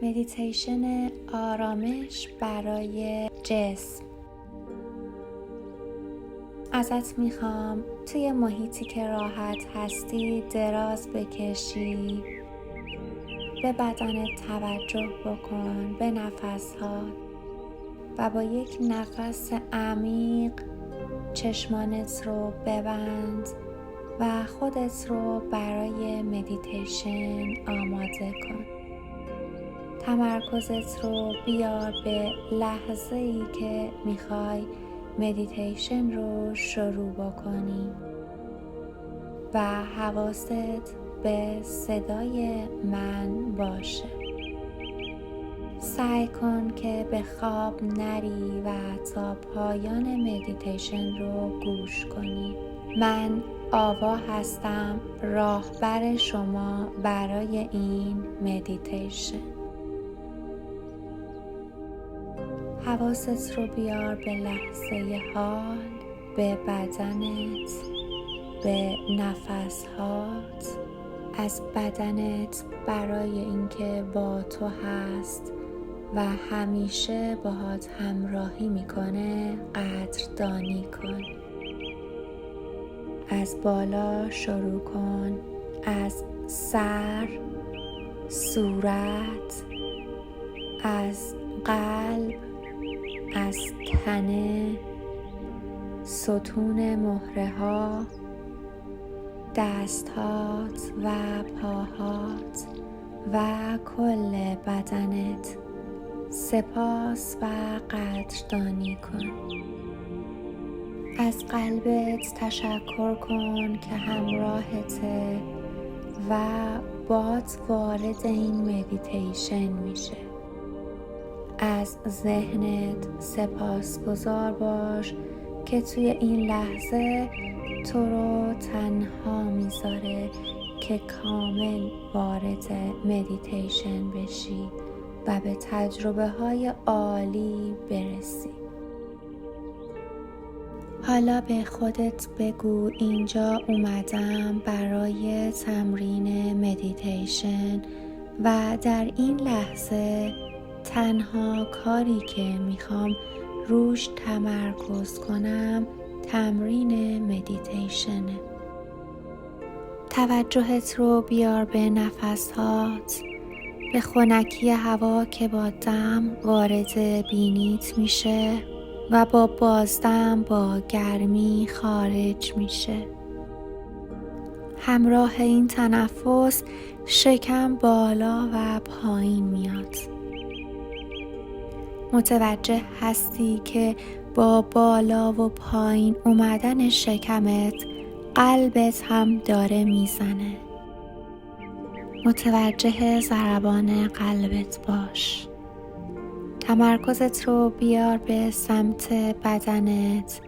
مدیتیشن آرامش برای جسم. ازت میخوام توی محیطی که راحت هستی دراز بکشی، به بدنت توجه بکن، به نفس‌ها، و با یک نفس عمیق چشمانت رو ببند و خودت رو برای مدیتیشن آماده کن. تمرکزت رو بیار به لحظه‌ای که میخوای مدیتیشن رو شروع بکنی و حواست به صدای من باشه. سعی کن که به خواب نری و تا پایان مدیتیشن رو گوش کنی. من آوا هستم، راهبر شما برای این مدیتیشن. حواست رو بیار به لحظه حال، به بدنت، به نفسهات، از بدنت برای اینکه با تو هست و همیشه باهات همراهی میکنه قدردانی کن. از بالا شروع کن، از سر، صورت، از قلب، از تنه، ستون مهره ها، دستهات و پاهات و کل بدنت سپاس و قدردانی کن. از قلبت تشکر کن که همراهته و باهات وارد این مدیتیشن میشه. از ذهنت سپاسگزار باش که توی این لحظه تو رو تنها میذاره که کامل وارد مدیتیشن بشی و به تجربه های عالی برسی. حالا به خودت بگو اینجا اومدم برای تمرین مدیتیشن و در این لحظه تنها کاری که میخوام روش تمرکز کنم تمرین مدیتیشنه. توجهت رو بیار به نفسهات، به خنکی هوا که با دم وارد بینیت میشه و با بازدم با گرمی خارج میشه. همراه این تنفس شکم بالا و پایین میاد. متوجه هستی که با بالا و پایین اومدن شکمت قلبت هم داره میزنه. متوجه ضربان قلبت باش. تمرکزت رو بیار به سمت بدنت.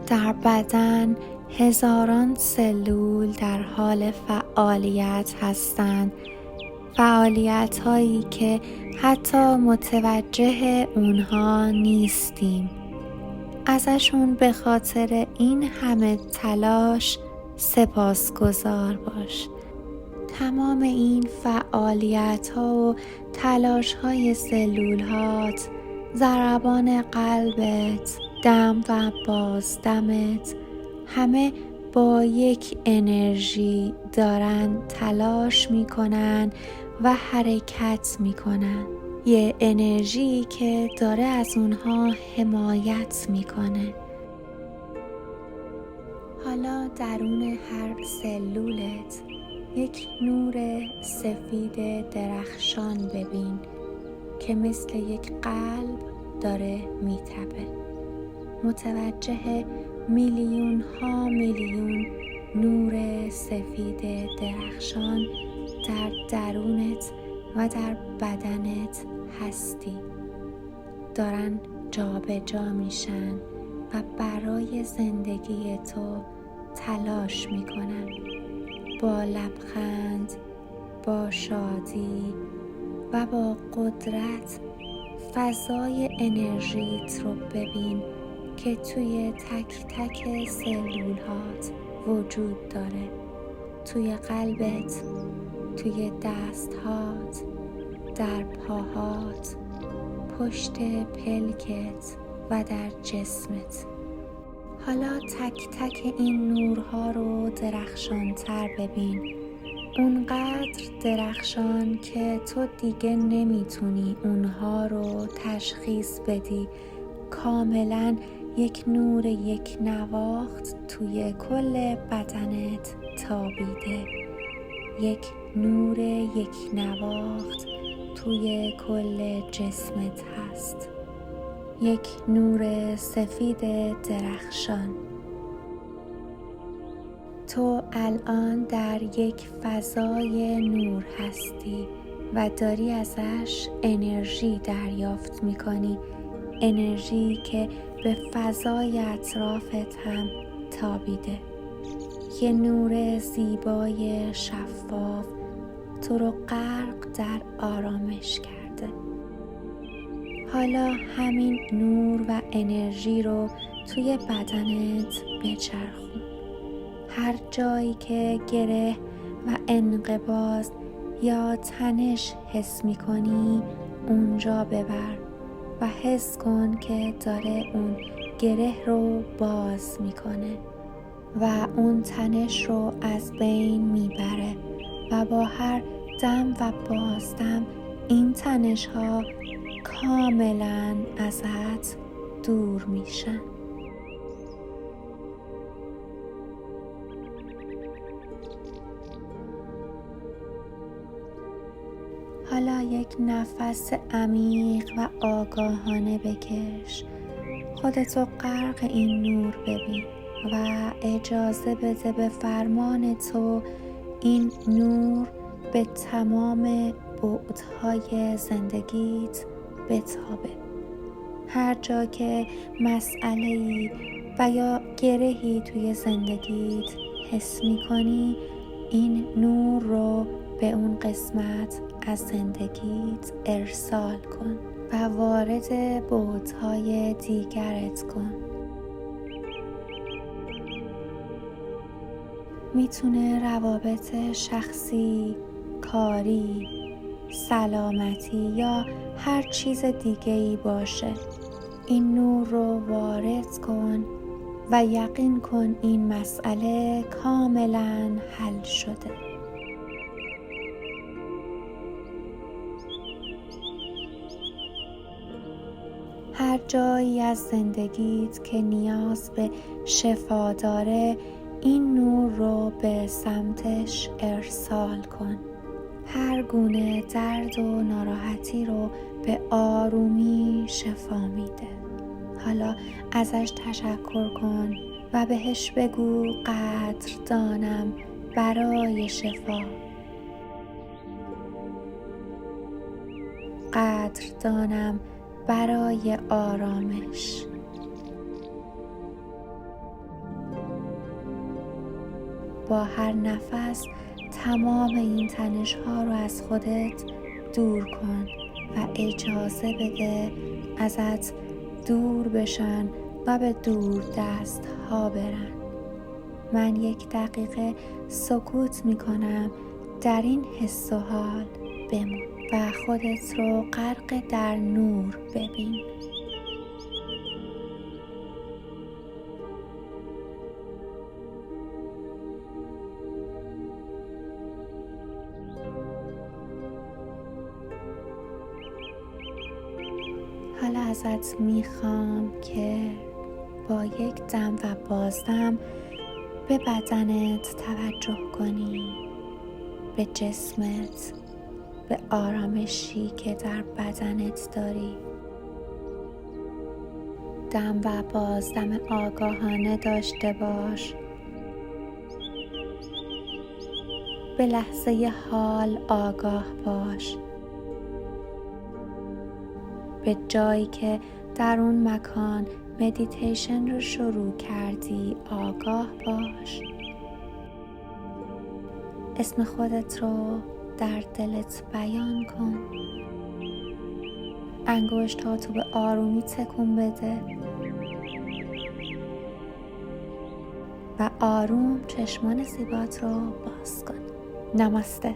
در بدن هزاران سلول در حال فعالیت هستند. فعالیت هایی که حتی متوجه اونها نیستیم. ازشون به خاطر این همه تلاش سپاسگزار باش. تمام این فعالیت ها و تلاش های سلول هات، ضربان قلبت، دم و بازدمت، همه با یک انرژی دارن تلاش میکنن و حرکت میکنن. یه انرژی که داره از اونها حمایت میکنه. حالا درون هر سلولت یک نور سفید درخشان ببین که مثل یک قلب داره میتپه. متوجه میلیون ها میلیون نور سفید درخشان در درونت و در بدنت هستی. دارن جابجا میشن و برای زندگی تو تلاش میکنن. با لبخند، با شادی و با قدرت فضای انرژیت رو ببین که توی تک تک سلول هات وجود داره. توی قلبت، توی دست هات، در پاهات، پشت پلکت و در جسمت. حالا تک تک این نورها رو درخشان‌تر ببین، اونقدر درخشان که تو دیگه نمیتونی اونها رو تشخیص بدی. کاملا یک نور یک نواخت توی کل بدنت تابیده، یک نور یک نواخت توی کل جسمت هست، یک نور سفید درخشان. تو الان در یک فضای نور هستی و داری ازش انرژی دریافت میکنی، انرژی که به فضای اطرافت هم تابیده. یه نور زیبای شفاف تو رو غرق در آرامش کرده. حالا همین نور و انرژی رو توی بدنت بچرخون. هر جایی که گره و انقباض یا تنش حس می‌کنی اونجا ببر و حس کن که داره اون گره رو باز میکنه و اون تنش رو از بین میبره و با هر دم و بازدم این تنش ها کاملا ازت دور میشن. حالا یک نفس عمیق و آگاهانه بکش. خودتو غرق این نور ببین و اجازه بده به فرمان تو این نور به تمام بعدهای زندگیت بتابه. هر جا که مسئله‌ای و یا گرهی توی زندگیت حس می‌کنی، این نور رو به اون قسمت از زندگیت ارسال کن و وارد بعدهای دیگرت کن. میتونه روابط شخصی، کاری، سلامتی یا هر چیز دیگه‌ای باشه. این نور رو وارد کن و یقین کن این مسئله کاملا حل شده. هر جایی از زندگیت که نیاز به شفا داره، این نور رو به سمتش ارسال کن. هر گونه درد و ناراحتی رو به آرومی شفا میده. حالا ازش تشکر کن و بهش بگو قدردانم برای شفا، قدردانم برای آرامش. با هر نفس تمام این تنش ها رو از خودت دور کن و اجازه بده ازت دور بشن و به دور دست ها برن. من 1 دقیقه سکوت می کنم. در این حس و حال بمون و خودت رو غرق در نور ببین. حالا ازت میخوام که با یک دم و بازدم به بدنت توجه کنی، به جسمت، به آرامشی که در بدنت داری. دم و بازدم آگاهانه داشته باش. به لحظه حال آگاه باش. به جایی که در اون مکان مدیتیشن رو شروع کردی آگاه باش. اسم خودت رو در دلت بیان کن. انگشتاتو به آرومی تکون بده و آروم چشمان زیبات رو باز کن. نماسته.